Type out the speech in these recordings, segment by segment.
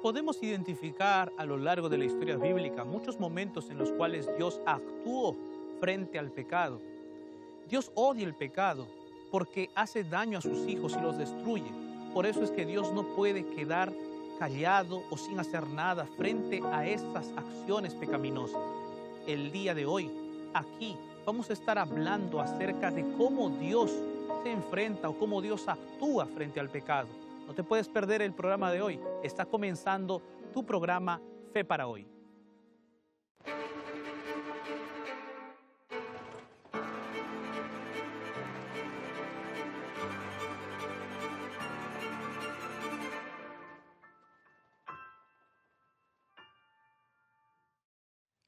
Podemos identificar a lo largo de la historia bíblica muchos momentos en los cuales Dios actuó frente al pecado. Dios odia el pecado porque hace daño a sus hijos y los destruye. Por eso es que Dios no puede quedar callado o sin hacer nada frente a estas acciones pecaminosas. El día de hoy, aquí, vamos a estar hablando acerca de cómo Dios se enfrenta o cómo Dios actúa frente al pecado. No te puedes perder el programa de hoy. Está comenzando tu programa Fe para Hoy.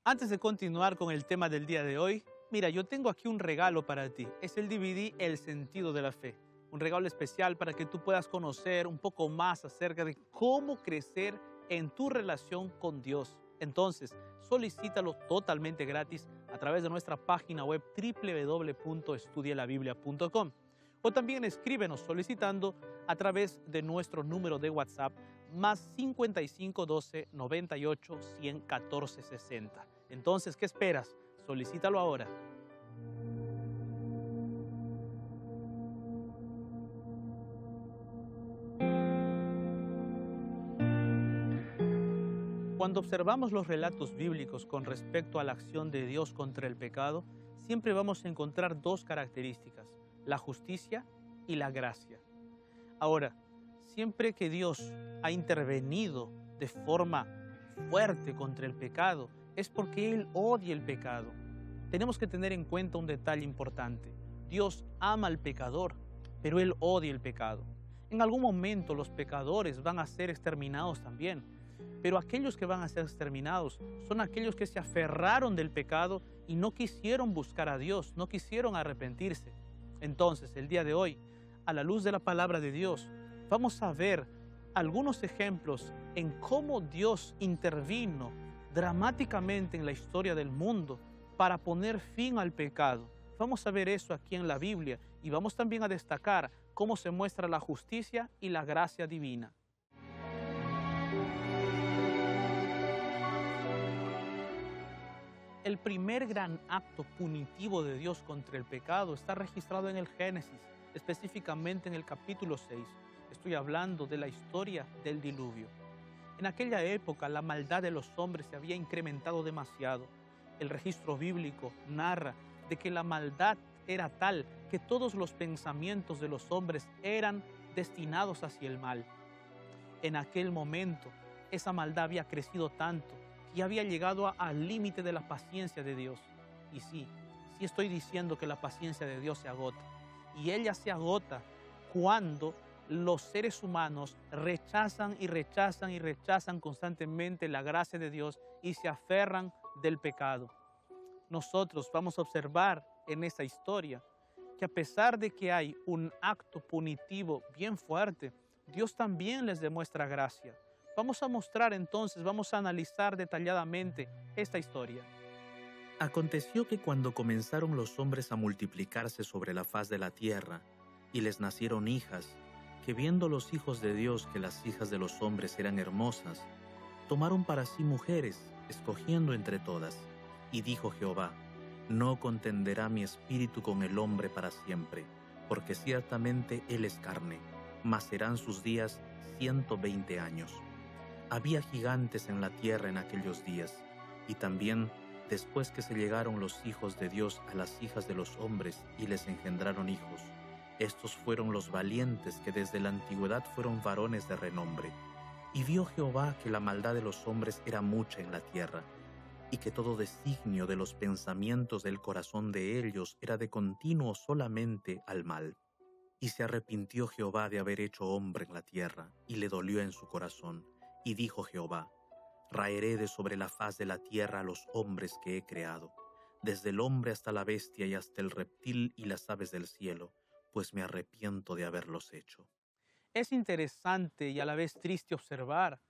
Antes de continuar con el tema del día de hoy, mira, yo tengo aquí un regalo para ti. Es el DVD El sentido de la fe. Un regalo especial para que tú puedas conocer un poco más acerca de cómo crecer en tu relación con Dios. Entonces, solicítalo totalmente gratis a través de nuestra página web www.estudielabiblia.com. O también escríbenos solicitando a través de nuestro número de WhatsApp más 55 12 98 100 14 60. Entonces, ¿qué esperas? Solicítalo ahora. Cuando observamos los relatos bíblicos con respecto a la acción de Dios contra el pecado, siempre vamos a encontrar dos características: la justicia y la gracia. Ahora, siempre que Dios ha intervenido de forma fuerte contra el pecado, es porque Él odia el pecado. Tenemos que tener en cuenta un detalle importante. Dios ama al pecador, pero Él odia el pecado. En algún momento los pecadores van a ser exterminados también, pero aquellos que van a ser exterminados son aquellos que se aferraron del pecado y no quisieron buscar a Dios, no quisieron arrepentirse. Entonces, el día de hoy, a la luz de la palabra de Dios, vamos a ver algunos ejemplos en cómo Dios intervino dramáticamente en la historia del mundo para poner fin al pecado. Vamos a ver eso aquí en la Biblia y vamos también a destacar cómo se muestra la justicia y la gracia divina. El primer gran acto punitivo de Dios contra el pecado está registrado en el Génesis, específicamente en el capítulo 6. Estoy hablando de la historia del diluvio. En aquella época la maldad de los hombres se había incrementado demasiado. El registro bíblico narra de que la maldad era tal que todos los pensamientos de los hombres eran destinados hacia el mal. En aquel momento, esa maldad había crecido tanto que había llegado al límite de la paciencia de Dios. Y sí estoy diciendo que la paciencia de Dios se agota. Y ella se agota cuando los seres humanos rechazan y rechazan y rechazan constantemente la gracia de Dios y se aferran del pecado. Nosotros vamos a observar en esta historia que a pesar de que hay un acto punitivo bien fuerte, Dios también les demuestra gracia. Vamos a mostrar entonces, vamos a analizar detalladamente esta historia. Aconteció que cuando comenzaron los hombres a multiplicarse sobre la faz de la tierra, y les nacieron hijas, que viendo los hijos de Dios que las hijas de los hombres eran hermosas, tomaron para sí mujeres, escogiendo entre todas. Y dijo Jehová: No contenderá mi espíritu con el hombre para siempre, porque ciertamente él es carne, mas serán sus días 120 años. Había gigantes en la tierra en aquellos días, y también después que se llegaron los hijos de Dios a las hijas de los hombres y les engendraron hijos. Estos fueron los valientes que desde la antigüedad fueron varones de renombre. Y vio Jehová que la maldad de los hombres era mucha en la tierra, y que todo designio de los pensamientos del corazón de ellos era de continuo solamente al mal. Y se arrepintió Jehová de haber hecho hombre en la tierra, y le dolió en su corazón. Y dijo Jehová: Raeré de sobre la faz de la tierra a los hombres que he creado, desde el hombre hasta la bestia y hasta el reptil y las aves del cielo, pues me arrepiento de haberlos hecho. Es interesante y a la vez triste observar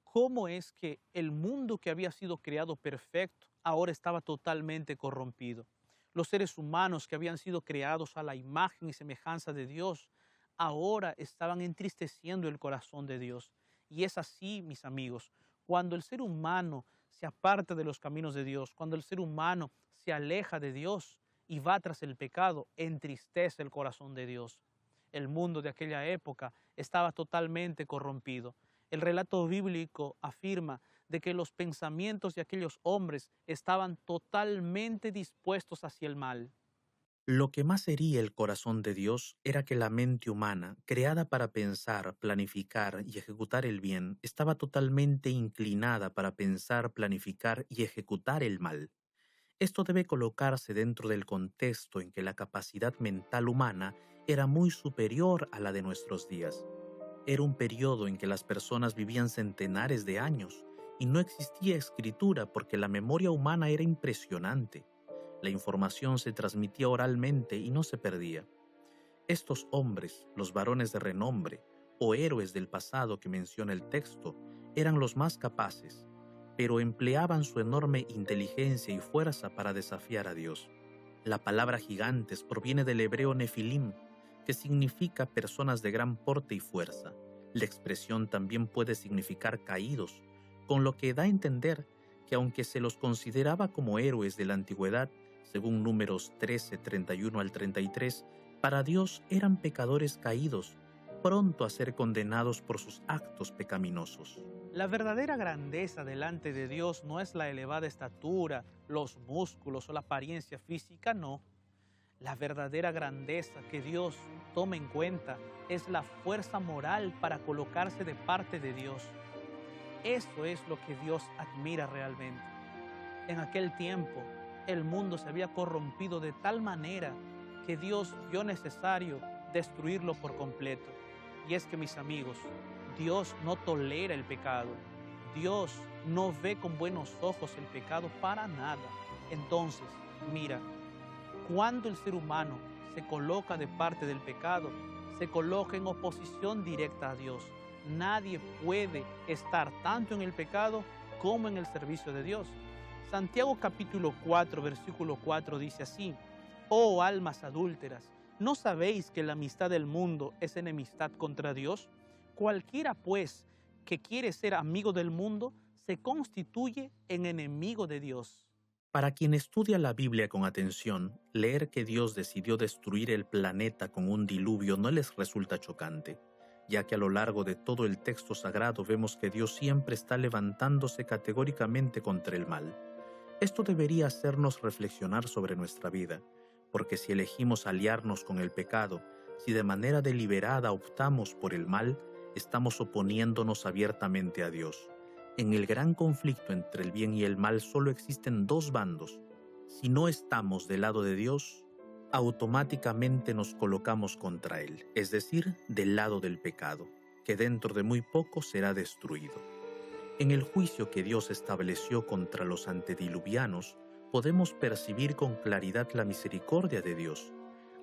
cómo es que el mundo que había sido creado perfecto ahora estaba totalmente corrompido. Los seres humanos que habían sido creados a la imagen y semejanza de Dios ahora estaban entristeciendo el corazón de Dios. Y es así, mis amigos, cuando el ser humano se aparta de los caminos de Dios, cuando el ser humano se aleja de Dios y va tras el pecado, entristece el corazón de Dios. El mundo de aquella época estaba totalmente corrompido. El relato bíblico afirma de que los pensamientos de aquellos hombres estaban totalmente dispuestos hacia el mal. Lo que más hería el corazón de Dios era que la mente humana, creada para pensar, planificar y ejecutar el bien, estaba totalmente inclinada para pensar, planificar y ejecutar el mal. Esto debe colocarse dentro del contexto en que la capacidad mental humana era muy superior a la de nuestros días. Era un periodo en que las personas vivían centenares de años y no existía escritura porque la memoria humana era impresionante. La información se transmitía oralmente y no se perdía. Estos hombres, los varones de renombre o héroes del pasado que menciona el texto, eran los más capaces, pero empleaban su enorme inteligencia y fuerza para desafiar a Dios. La palabra gigantes proviene del hebreo nefilim, que significa personas de gran porte y fuerza. La expresión también puede significar caídos, con lo que da a entender que aunque se los consideraba como héroes de la antigüedad, según Números 13, 31 al 33, para Dios eran pecadores caídos, pronto a ser condenados por sus actos pecaminosos. La verdadera grandeza delante de Dios no es la elevada estatura, los músculos o la apariencia física, no. La verdadera grandeza que Dios toma en cuenta es la fuerza moral para colocarse de parte de Dios. Eso es lo que Dios admira realmente. En aquel tiempo, el mundo se había corrompido de tal manera que Dios vio necesario destruirlo por completo. Y es que, mis amigos, Dios no tolera el pecado. Dios no ve con buenos ojos el pecado para nada. Entonces, mira, cuando el ser humano se coloca de parte del pecado, se coloca en oposición directa a Dios. Nadie puede estar tanto en el pecado como en el servicio de Dios. Santiago capítulo 4, versículo 4 dice así: Oh almas adúlteras, ¿no sabéis que la amistad del mundo es enemistad contra Dios? Cualquiera, pues, que quiere ser amigo del mundo, se constituye en enemigo de Dios. Para quien estudia la Biblia con atención, leer que Dios decidió destruir el planeta con un diluvio no les resulta chocante, ya que a lo largo de todo el texto sagrado vemos que Dios siempre está levantándose categóricamente contra el mal. Esto debería hacernos reflexionar sobre nuestra vida, porque si elegimos aliarnos con el pecado, si de manera deliberada optamos por el mal, estamos oponiéndonos abiertamente a Dios. En el gran conflicto entre el bien y el mal solo existen dos bandos. Si no estamos del lado de Dios, automáticamente nos colocamos contra Él, es decir, del lado del pecado, que dentro de muy poco será destruido. En el juicio que Dios estableció contra los antediluvianos, podemos percibir con claridad la misericordia de Dios.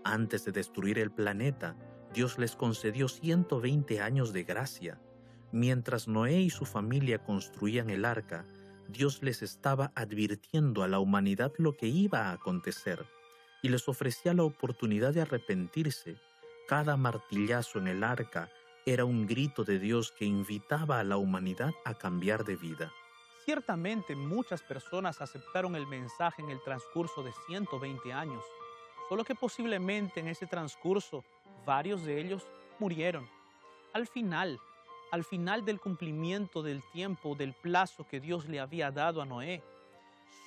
Antes de destruir el planeta, Dios les concedió 120 años de gracia. Mientras Noé y su familia construían el arca, Dios les estaba advirtiendo a la humanidad lo que iba a acontecer y les ofrecía la oportunidad de arrepentirse. Cada martillazo en el arca era un grito de Dios que invitaba a la humanidad a cambiar de vida. Ciertamente muchas personas aceptaron el mensaje en el transcurso de 120 años, solo que posiblemente en ese transcurso varios de ellos murieron. Al final del cumplimiento del tiempo, del plazo que Dios le había dado a Noé,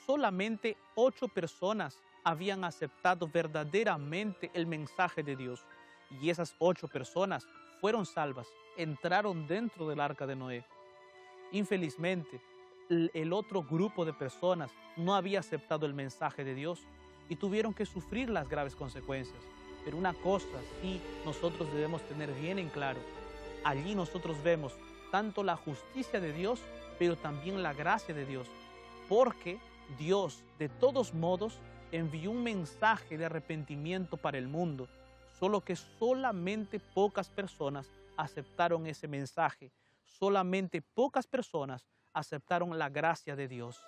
solamente 8 personas habían aceptado verdaderamente el mensaje de Dios. Y esas 8 personas fueron salvas, entraron dentro del arca de Noé. Infelizmente, el otro grupo de personas no había aceptado el mensaje de Dios y tuvieron que sufrir las graves consecuencias. Pero una cosa sí nosotros debemos tener bien en claro. Allí nosotros vemos tanto la justicia de Dios, pero también la gracia de Dios. Porque Dios, de todos modos, envió un mensaje de arrepentimiento para el mundo, solo que solamente pocas personas aceptaron ese mensaje. Solamente pocas personas aceptaron la gracia de Dios.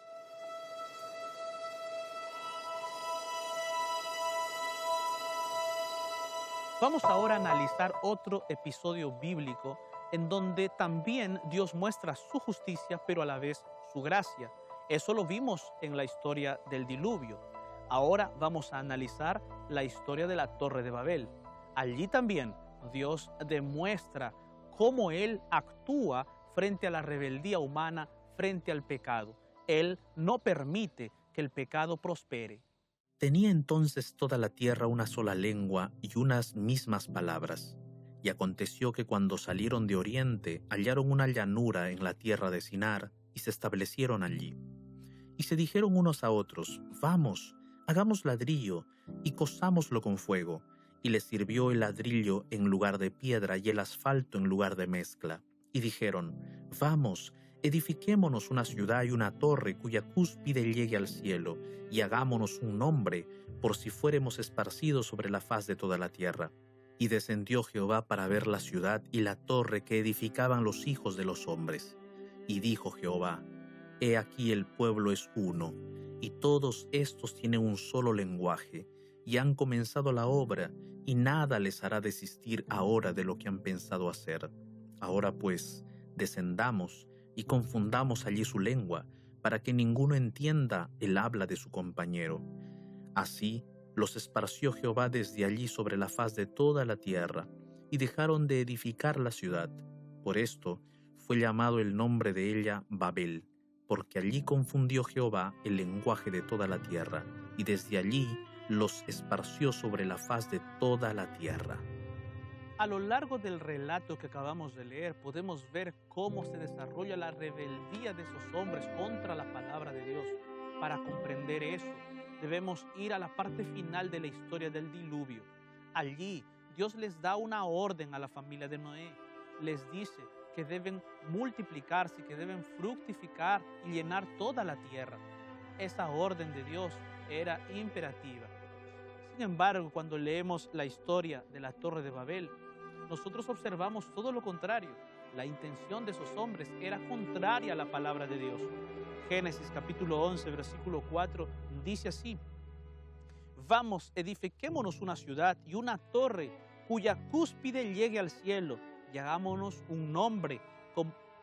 Vamos ahora a analizar otro episodio bíblico en donde también Dios muestra su justicia, pero a la vez su gracia. Eso lo vimos en la historia del diluvio. Ahora vamos a analizar la historia de la Torre de Babel. Allí también Dios demuestra cómo Él actúa frente a la rebeldía humana, frente al pecado. Él no permite que el pecado prospere. Tenía entonces toda la tierra una sola lengua y unas mismas palabras. Y aconteció que cuando salieron de oriente, hallaron una llanura en la tierra de Sinar y se establecieron allí. Y se dijeron unos a otros: vamos, hagamos ladrillo y cozámoslo con fuego. Y les sirvió el ladrillo en lugar de piedra y el asfalto en lugar de mezcla. Y dijeron: vamos, edifiquémonos una ciudad y una torre cuya cúspide llegue al cielo, y hagámonos un nombre, por si fuéremos esparcidos sobre la faz de toda la tierra. Y descendió Jehová para ver la ciudad y la torre que edificaban los hijos de los hombres. Y dijo Jehová: he aquí el pueblo es uno, y todos estos tienen un solo lenguaje, y han comenzado la obra, y nada les hará desistir ahora de lo que han pensado hacer. Ahora pues, descendamos y confundamos allí su lengua, para que ninguno entienda el habla de su compañero. Así los esparció Jehová desde allí sobre la faz de toda la tierra, y dejaron de edificar la ciudad. Por esto fue llamado el nombre de ella Babel, porque allí confundió Jehová el lenguaje de toda la tierra, y desde allí los esparció sobre la faz de toda la tierra. A lo largo del relato que acabamos de leer, podemos ver cómo se desarrolla la rebeldía de esos hombres contra la palabra de Dios. Para comprender eso, debemos ir a la parte final de la historia del diluvio. Allí, Dios les da una orden a la familia de Noé. Les dice que deben multiplicarse, que deben fructificar y llenar toda la tierra. Esa orden de Dios era imperativa. Sin embargo, cuando leemos la historia de la Torre de Babel, nosotros observamos todo lo contrario. La intención de esos hombres era contraria a la palabra de Dios. Génesis capítulo 11, versículo 4 dice así: vamos, edifiquémonos una ciudad y una torre cuya cúspide llegue al cielo, y hagámonos un nombre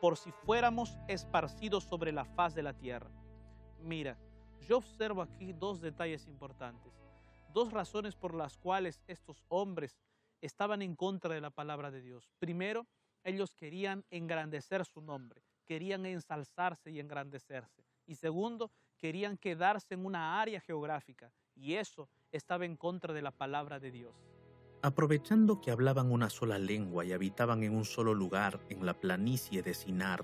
por si fuéramos esparcidos sobre la faz de la tierra. Mira, yo observo aquí dos detalles importantes, dos razones por las cuales estos hombres estaban en contra de la palabra de Dios. Primero, ellos querían engrandecer su nombre, querían ensalzarse y engrandecerse. Y segundo, querían quedarse en una área geográfica, y eso estaba en contra de la palabra de Dios. Aprovechando que hablaban una sola lengua y habitaban en un solo lugar en la planicie de Sinar,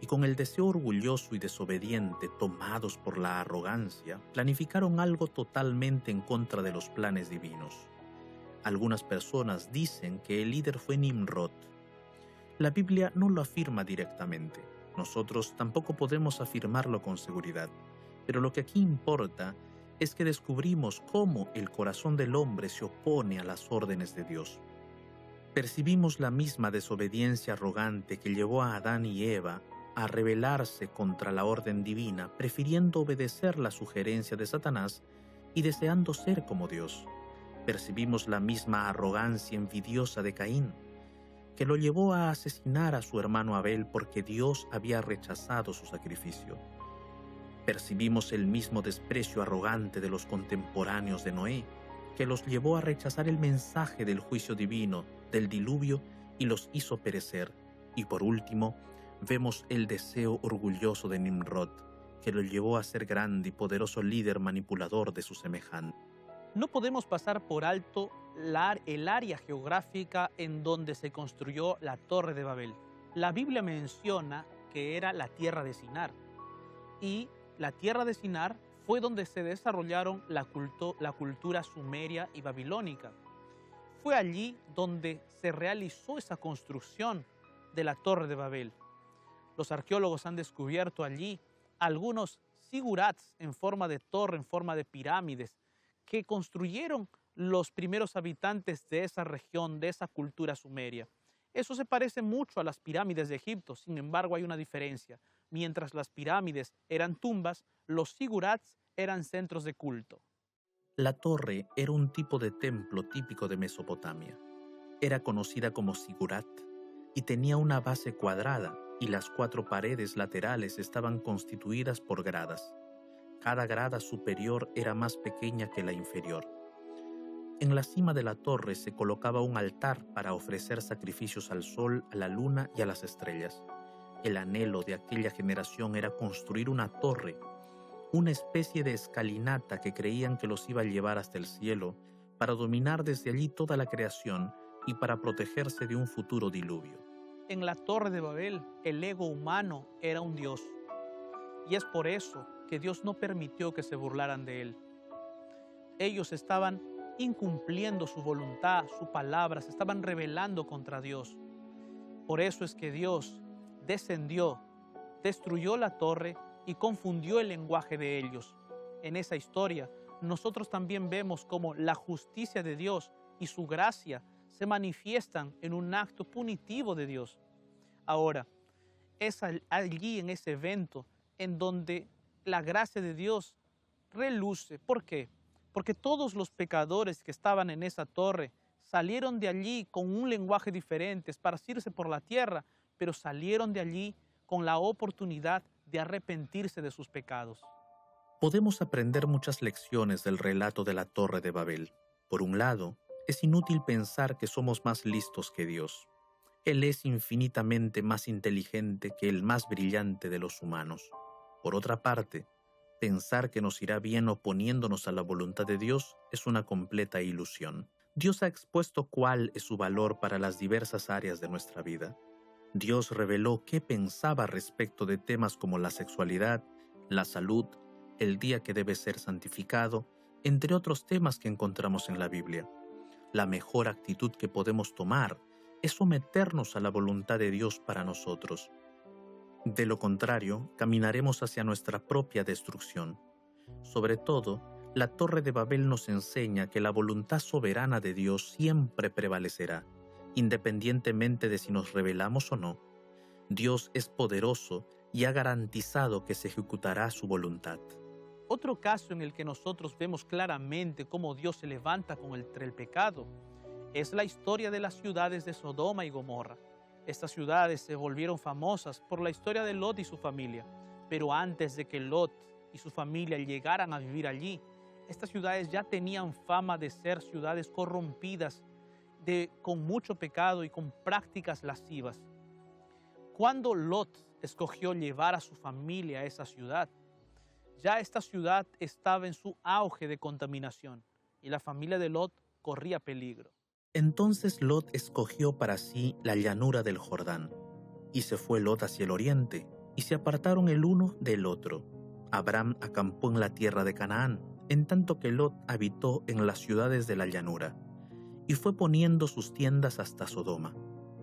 y con el deseo orgulloso y desobediente tomados por la arrogancia, planificaron algo totalmente en contra de los planes divinos. Algunas personas dicen que el líder fue Nimrod. La Biblia no lo afirma directamente. Nosotros tampoco podemos afirmarlo con seguridad. Pero lo que aquí importa es que descubrimos cómo el corazón del hombre se opone a las órdenes de Dios. Percibimos la misma desobediencia arrogante que llevó a Adán y Eva a rebelarse contra la orden divina, prefiriendo obedecer la sugerencia de Satanás y deseando ser como Dios. Percibimos la misma arrogancia envidiosa de Caín, que lo llevó a asesinar a su hermano Abel porque Dios había rechazado su sacrificio. Percibimos el mismo desprecio arrogante de los contemporáneos de Noé, que los llevó a rechazar el mensaje del juicio divino, del diluvio, y los hizo perecer. Y por último, vemos el deseo orgulloso de Nimrod, que lo llevó a ser grande y poderoso líder manipulador de su semejante. No podemos pasar por alto el área geográfica en donde se construyó la Torre de Babel. La Biblia menciona que era la tierra de Sinar, y la tierra de Sinar fue donde se desarrollaron la cultura sumeria y babilónica. Fue allí donde se realizó esa construcción de la Torre de Babel. Los arqueólogos han descubierto allí algunos zigurats en forma de torre, en forma de pirámides, que construyeron los primeros habitantes de esa región, de esa cultura sumeria. Eso se parece mucho a las pirámides de Egipto, sin embargo hay una diferencia. Mientras las pirámides eran tumbas, los zigurats eran centros de culto. La torre era un tipo de templo típico de Mesopotamia. Era conocida como zigurat y tenía una base cuadrada, y las 4 paredes laterales estaban constituidas por gradas. Cada grada superior era más pequeña que la inferior. En la cima de la torre se colocaba un altar para ofrecer sacrificios al sol, a la luna y a las estrellas. El anhelo de aquella generación era construir una torre, una especie de escalinata que creían que los iba a llevar hasta el cielo, para dominar desde allí toda la creación y para protegerse de un futuro diluvio. En la Torre de Babel, el ego humano era un dios, y es por eso que Dios no permitió que se burlaran de él. Ellos estaban incumpliendo su voluntad, su palabra, se estaban rebelando contra Dios. Por eso es que Dios descendió, destruyó la torre y confundió el lenguaje de ellos. En esa historia, nosotros también vemos cómo la justicia de Dios y su gracia se manifiestan en un acto punitivo de Dios. Ahora, es allí en ese evento en donde la gracia de Dios reluce. ¿Por qué? Porque todos los pecadores que estaban en esa torre salieron de allí con un lenguaje diferente, esparcirse por la tierra, pero salieron de allí con la oportunidad de arrepentirse de sus pecados. Podemos aprender muchas lecciones del relato de la Torre de Babel. Por un lado, es inútil pensar que somos más listos que Dios. Él es infinitamente más inteligente que el más brillante de los humanos. Por otra parte, pensar que nos irá bien oponiéndonos a la voluntad de Dios es una completa ilusión. Dios ha expuesto cuál es su valor para las diversas áreas de nuestra vida. Dios reveló qué pensaba respecto de temas como la sexualidad, la salud, el día que debe ser santificado, entre otros temas que encontramos en la Biblia. La mejor actitud que podemos tomar es someternos a la voluntad de Dios para nosotros. De lo contrario, caminaremos hacia nuestra propia destrucción. Sobre todo, la Torre de Babel nos enseña que la voluntad soberana de Dios siempre prevalecerá, independientemente de si nos rebelamos o no. Dios es poderoso y ha garantizado que se ejecutará su voluntad. Otro caso en el que nosotros vemos claramente cómo Dios se levanta contra el pecado es la historia de las ciudades de Sodoma y Gomorra. Estas ciudades se volvieron famosas por la historia de Lot y su familia, pero antes de que Lot y su familia llegaran a vivir allí, estas ciudades ya tenían fama de ser ciudades corrompidas, con mucho pecado y con prácticas lascivas. Cuando Lot escogió llevar a su familia a esa ciudad, ya esta ciudad estaba en su auge de contaminación y la familia de Lot corría peligro. Entonces Lot escogió para sí la llanura del Jordán, y se fue Lot hacia el oriente, y se apartaron el uno del otro. Abraham acampó en la tierra de Canaán, en tanto que Lot habitó en las ciudades de la llanura, y fue poniendo sus tiendas hasta Sodoma.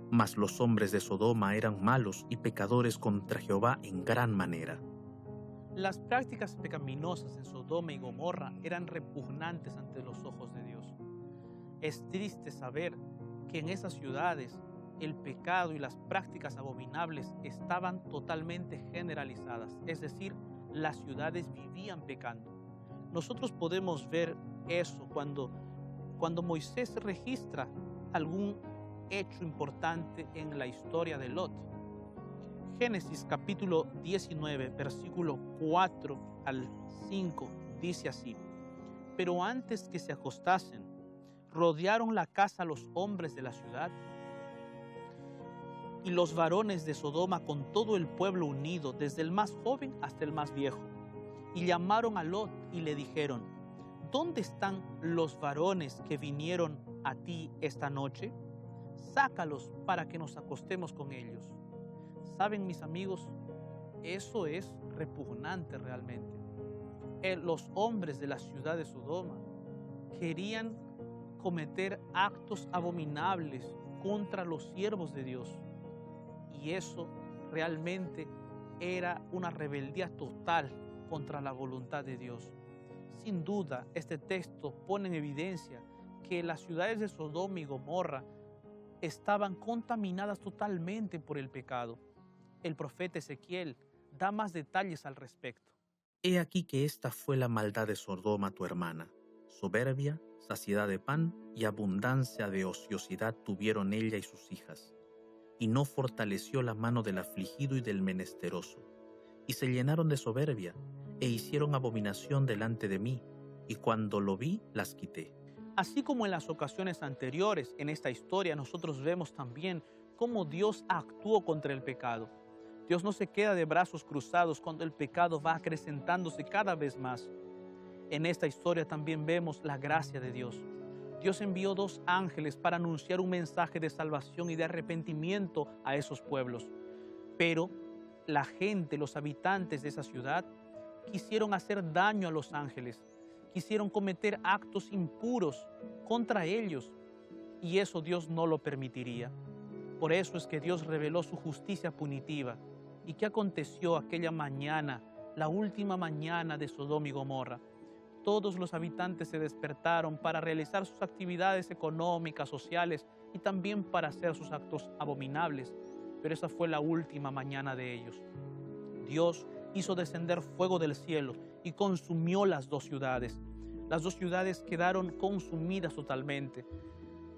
Mas los hombres de Sodoma eran malos y pecadores contra Jehová en gran manera. Las prácticas pecaminosas en Sodoma y Gomorra eran repugnantes ante los ojos de Dios. Es triste saber que en esas ciudades el pecado y las prácticas abominables estaban totalmente generalizadas, es decir, las ciudades vivían pecando. Nosotros podemos ver eso cuando Moisés registra algún hecho importante en la historia de Lot. Génesis capítulo 19, versículo 4 al 5 dice así: Pero antes que se acostasen, rodearon la casa los hombres de la ciudad y los varones de Sodoma con todo el pueblo unido, desde el más joven hasta el más viejo. Y llamaron a Lot y le dijeron: ¿Dónde están los varones que vinieron a ti esta noche? Sácalos para que nos acostemos con ellos. ¿Saben, mis amigos? Eso es repugnante realmente. Los hombres de la ciudad de Sodoma querían cometer actos abominables contra los siervos de Dios. Y eso realmente era una rebeldía total contra la voluntad de Dios. Sin duda, este texto pone en evidencia que las ciudades de Sodoma y Gomorra estaban contaminadas totalmente por el pecado. El profeta Ezequiel da más detalles al respecto. He aquí que esta fue la maldad de Sodoma tu hermana. Soberbia, saciedad de pan y abundancia de ociosidad tuvieron ella y sus hijas. y no fortaleció la mano del afligido y del menesteroso. Y se llenaron de soberbia, e hicieron abominación delante de mí, y cuando lo vi, las quité. Así como en las ocasiones anteriores, en esta historia nosotros vemos también cómo Dios actuó contra el pecado. Dios no se queda de brazos cruzados cuando el pecado va acrecentándose cada vez más. En esta historia también vemos la gracia de Dios. Dios envió 2 ángeles para anunciar un mensaje de salvación y de arrepentimiento a esos pueblos. Pero la gente, los habitantes de esa ciudad, quisieron hacer daño a los ángeles, quisieron cometer actos impuros contra ellos, y eso Dios no lo permitiría. Por eso es que Dios reveló su justicia punitiva. ¿Y qué aconteció aquella mañana, la última mañana de Sodoma y Gomorra? Todos los habitantes se despertaron para realizar sus actividades económicas, sociales y también para hacer sus actos abominables. Pero esa fue la última mañana de ellos. Dios hizo descender fuego del cielo y consumió las 2 ciudades. Las 2 ciudades quedaron consumidas totalmente.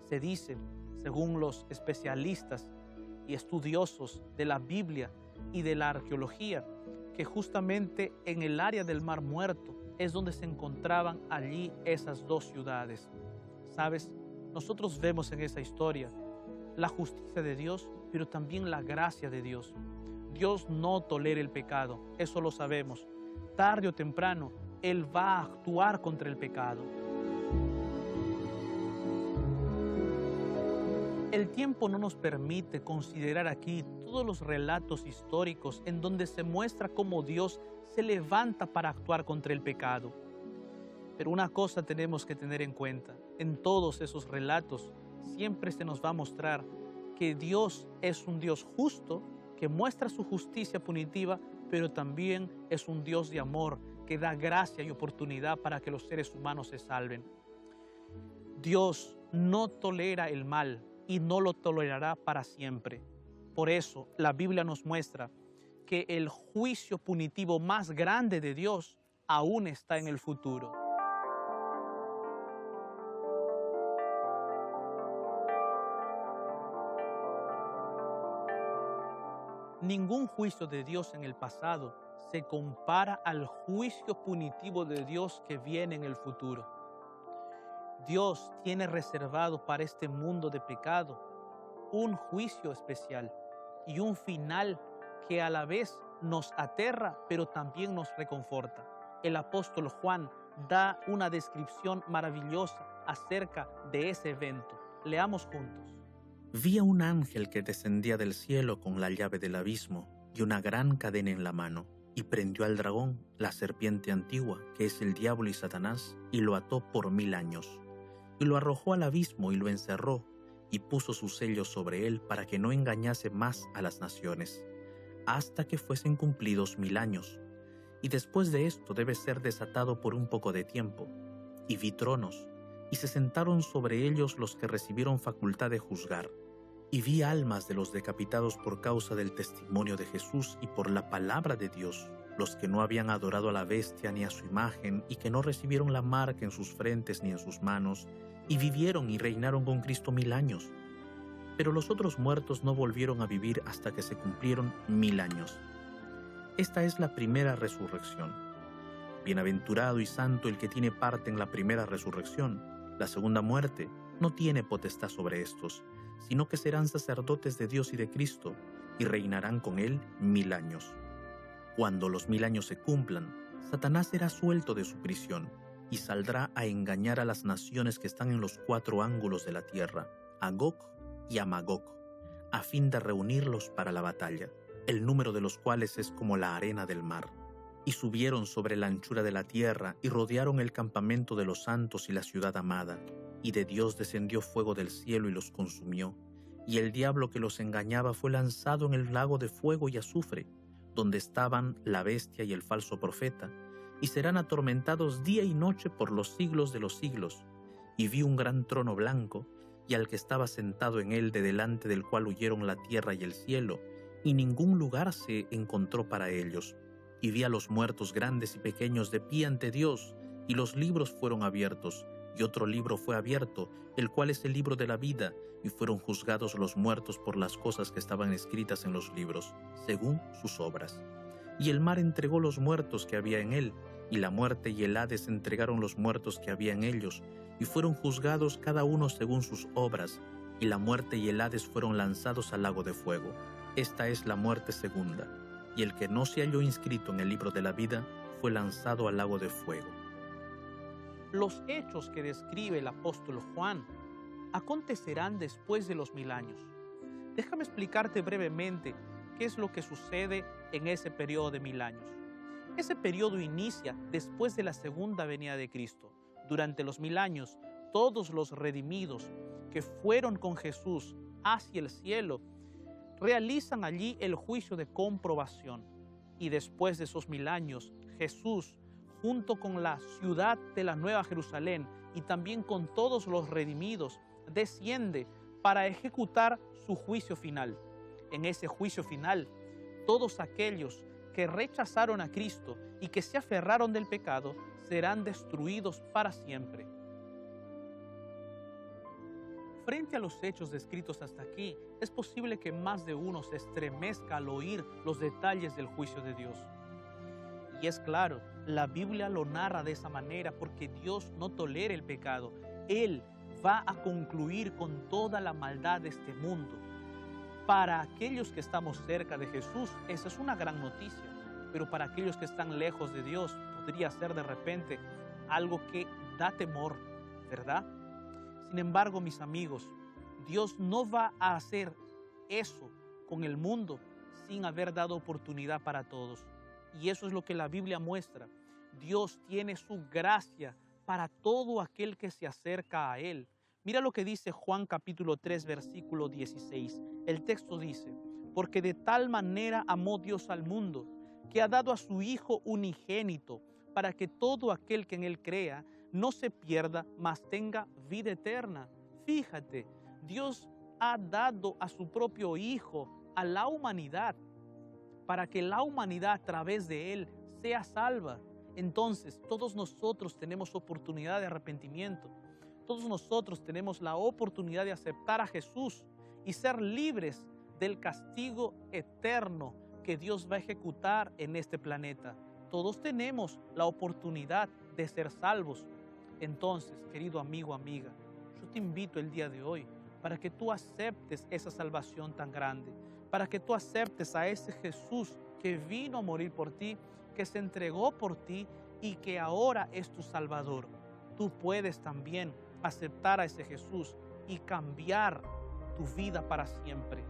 Se dice, según los especialistas y estudiosos de la Biblia y de la arqueología, que justamente en el área del Mar Muerto es donde se encontraban allí esas 2 ciudades. ¿Sabes? Nosotros vemos en esa historia la justicia de Dios, pero también la gracia de Dios. Dios no tolera el pecado, eso lo sabemos. Tarde o temprano, Él va a actuar contra el pecado. El tiempo no nos permite considerar aquí todos los relatos históricos en donde se muestra cómo Dios se levanta para actuar contra el pecado. Pero una cosa tenemos que tener en cuenta: en todos esos relatos siempre se nos va a mostrar que Dios es un Dios justo, que muestra su justicia punitiva, pero también es un Dios de amor, que da gracia y oportunidad para que los seres humanos se salven. Dios no tolera el mal y no lo tolerará para siempre. Por eso la Biblia nos muestra que el juicio punitivo más grande de Dios aún está en el futuro. Ningún juicio de Dios en el pasado se compara al juicio punitivo de Dios que viene en el futuro. Dios tiene reservado para este mundo de pecado un juicio especial y un final que a la vez nos aterra, pero también nos reconforta. El apóstol Juan da una descripción maravillosa acerca de ese evento. Leamos juntos. Vi a un ángel que descendía del cielo con la llave del abismo y una gran cadena en la mano, y prendió al dragón, la serpiente antigua, que es el diablo y Satanás, y lo ató por 1000 años. Y lo arrojó al abismo y lo encerró, y puso su sello sobre él para que no engañase más a las naciones, hasta que fuesen cumplidos 1000 años. Y después de esto debe ser desatado por un poco de tiempo. Y vi tronos, y se sentaron sobre ellos los que recibieron facultad de juzgar. Y vi almas de los decapitados por causa del testimonio de Jesús y por la palabra de Dios, los que no habían adorado a la bestia ni a su imagen, y que no recibieron la marca en sus frentes ni en sus manos, y vivieron y reinaron con Cristo 1000 años. Pero los otros muertos no volvieron a vivir hasta que se cumplieron 1000 años. Esta es la primera resurrección. Bienaventurado y santo el que tiene parte en la primera resurrección. La segunda muerte no tiene potestad sobre estos, sino que serán sacerdotes de Dios y de Cristo, y reinarán con él 1000 años. Cuando los 1000 años se cumplan, Satanás será suelto de su prisión, y saldrá a engañar a las naciones que están en los 4 ángulos de la tierra, a Gog y a Magog, a fin de reunirlos para la batalla, el número de los cuales es como la arena del mar. Y subieron sobre la anchura de la tierra, y rodearon el campamento de los santos y la ciudad amada. Y de Dios descendió fuego del cielo y los consumió. Y el diablo que los engañaba fue lanzado en el lago de fuego y azufre, donde estaban la bestia y el falso profeta, y serán atormentados día y noche por los siglos de los siglos. Y vi un gran trono blanco, y al que estaba sentado en él, de delante del cual huyeron la tierra y el cielo, y ningún lugar se encontró para ellos. Y vi a los muertos grandes y pequeños de pie ante Dios, y los libros fueron abiertos, y otro libro fue abierto, el cual es el libro de la vida, y fueron juzgados los muertos por las cosas que estaban escritas en los libros, según sus obras. Y el mar entregó los muertos que había en él, y la muerte y el Hades entregaron los muertos que había en ellos, y fueron juzgados cada uno según sus obras, y la muerte y el Hades fueron lanzados al lago de fuego. Esta es la muerte segunda, y el que no se halló inscrito en el libro de la vida fue lanzado al lago de fuego. Los hechos que describe el apóstol Juan acontecerán después de los 1000 años. Déjame explicarte brevemente qué es lo que sucede en ese periodo de 1000 años. Ese periodo inicia después de la segunda venida de Cristo. Durante los 1000 años, todos los redimidos que fueron con Jesús hacia el cielo realizan allí el juicio de comprobación. Y después de esos 1000 años, Jesús, junto con la ciudad de la Nueva Jerusalén y también con todos los redimidos, desciende para ejecutar su juicio final. En ese juicio final, todos aquellos que rechazaron a Cristo y que se aferraron del pecado serán destruidos para siempre. Frente a los hechos descritos hasta aquí, es posible que más de uno se estremezca al oír los detalles del juicio de Dios. Y es claro, la Biblia lo narra de esa manera porque Dios no tolera el pecado. Él va a concluir con toda la maldad de este mundo. Para aquellos que estamos cerca de Jesús, esa es una gran noticia. Pero para aquellos que están lejos de Dios, podría ser de repente algo que da temor, ¿verdad? Sin embargo, mis amigos, Dios no va a hacer eso con el mundo sin haber dado oportunidad para todos. Y eso es lo que la Biblia muestra. Dios tiene su gracia para todo aquel que se acerca a Él. Mira lo que dice Juan capítulo 3, versículo 16. El texto dice, porque de tal manera amó Dios al mundo, que ha dado a su Hijo unigénito, para que todo aquel que en Él crea no se pierda, mas tenga vida eterna. Fíjate, Dios ha dado a su propio Hijo a la humanidad, para que la humanidad a través de Él sea salva. Entonces, todos nosotros tenemos oportunidad de arrepentimiento. Todos nosotros tenemos la oportunidad de aceptar a Jesús y ser libres del castigo eterno que Dios va a ejecutar en este planeta. Todos tenemos la oportunidad de ser salvos. Entonces, querido amigo, amiga, yo te invito el día de hoy para que tú aceptes esa salvación tan grande, para que tú aceptes a ese Jesús que vino a morir por ti, que se entregó por ti y que ahora es tu Salvador. Tú puedes también aceptar a ese Jesús y cambiar tu vida para siempre.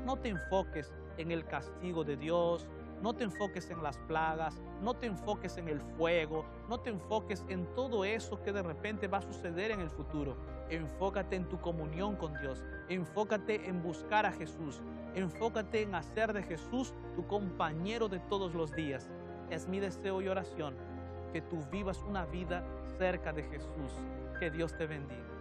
No te enfoques en el castigo de Dios, no te enfoques en las plagas, no te enfoques en el fuego, no te enfoques en todo eso que de repente va a suceder en el futuro. Enfócate en tu comunión con Dios, enfócate en buscar a Jesús, enfócate en hacer de Jesús tu compañero de todos los días. Es mi deseo y oración que tú vivas una vida cerca de Jesús. Que Dios te bendiga.